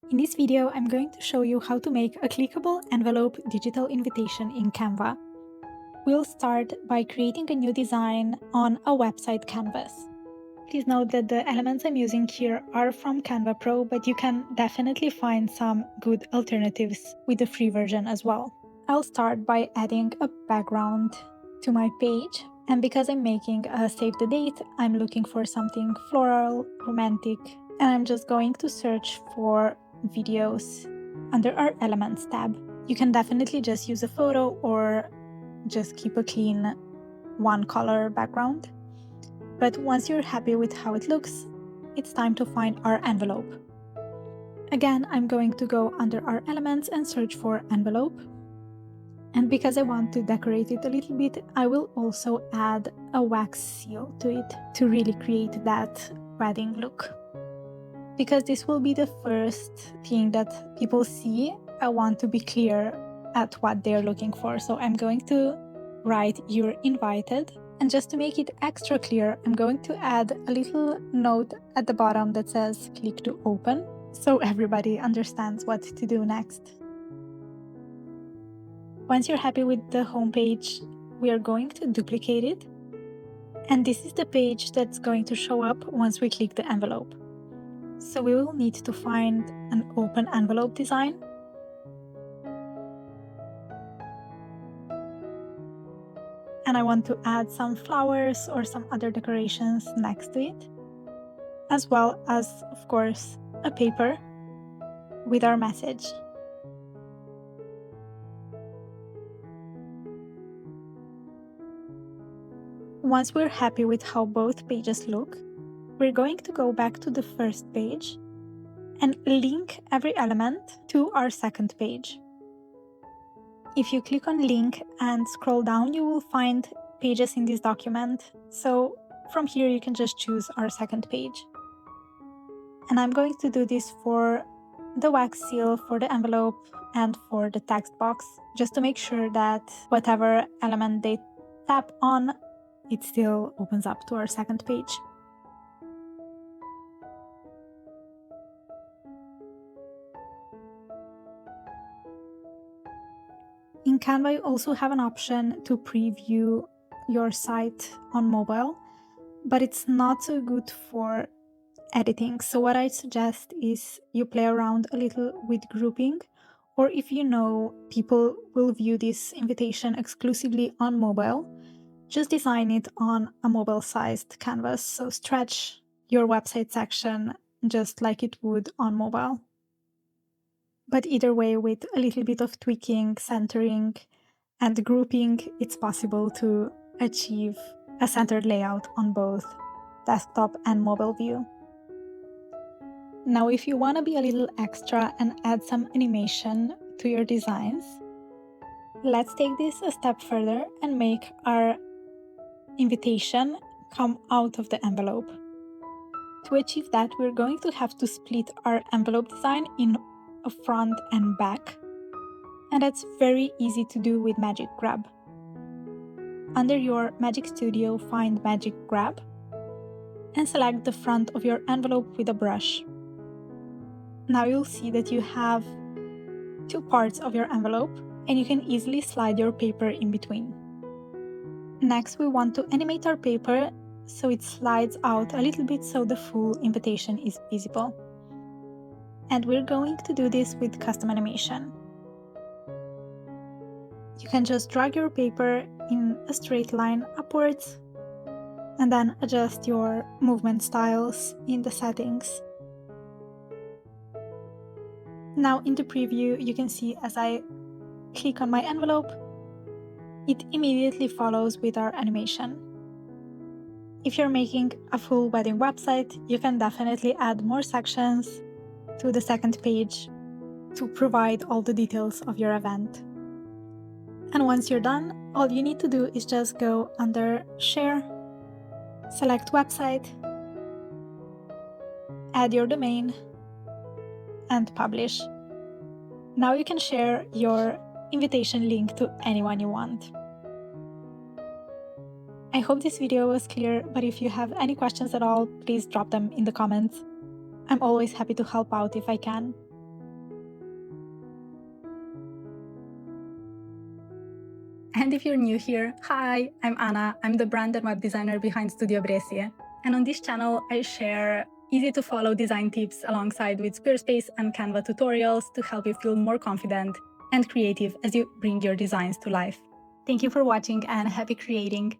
In this video, I'm going to show you how to make a clickable envelope digital invitation in Canva. We'll start by creating a new design on a website canvas. Please note that the elements I'm using here are from Canva Pro, but you can definitely find some good alternatives with the free version as well. I'll start by adding a background to my page, and because I'm making a save the date, I'm looking for something floral, romantic, and I'm just going to search for videos under our Elements tab. You can definitely just use a photo or just keep a clean one color background. But once you're happy with how it looks, it's time to find our envelope. Again, I'm going to go under our elements and search for envelope. And because I want to decorate it a little bit, I will also add a wax seal to it to really create that wedding look. Because this will be the first thing that people see, I want to be clear at what they're looking for. So I'm going to write "You're invited." And just to make it extra clear, I'm going to add a little note at the bottom that says "Click to open," so everybody understands what to do next. Once you're happy with the homepage, we are going to duplicate it. And this is the page that's going to show up once we click the envelope. So we will need to find an open envelope design. And I want to add some flowers or some other decorations next to it, as well as, of course, a paper with our message. Once we're happy with how both pages look, we're going to go back to the first page and link every element to our second page. If you click on link and scroll down, you will find pages in this document. So from here, you can just choose our second page. And I'm going to do this for the wax seal, for the envelope, and for the text box, just to make sure that whatever element they tap on, it still opens up to our second page. In Canva, you also have an option to preview your site on mobile, but it's not so good for editing. So what I suggest is you play around a little with grouping, or if you know people will view this invitation exclusively on mobile, just design it on a mobile-sized canvas. So stretch your website section just like it would on mobile. But either way, with a little bit of tweaking, centering, and grouping, it's possible to achieve a centered layout on both desktop and mobile view. Now, if you want to be a little extra and add some animation to your designs, let's take this a step further and make our invitation come out of the envelope. To achieve that, we're going to have to split our envelope design in a front and back, and that's very easy to do with Magic Grab. Under your Magic Studio, find Magic Grab and select the front of your envelope with a brush. Now you'll see that you have two parts of your envelope, and you can easily slide your paper in between. Next, we want to animate our paper so it slides out a little bit so the full invitation is visible. And we're going to do this with custom animation. You can just drag your paper in a straight line upwards and then adjust your movement styles in the settings. Now in the preview, you can see as I click on my envelope, it immediately follows with our animation. If you're making a full wedding website, you can definitely add more sections to the second page to provide all the details of your event. And once you're done, all you need to do is just go under Share, select Website, add your domain, and publish. Now you can share your invitation link to anyone you want. I hope this video was clear, but if you have any questions at all, please drop them in the comments. I'm always happy to help out if I can. And if you're new here, hi, I'm Anna. I'm the brand and web designer behind Studio Bressi. And on this channel, I share easy-to-follow design tips alongside with Squarespace and Canva tutorials to help you feel more confident and creative as you bring your designs to life. Thank you for watching and happy creating!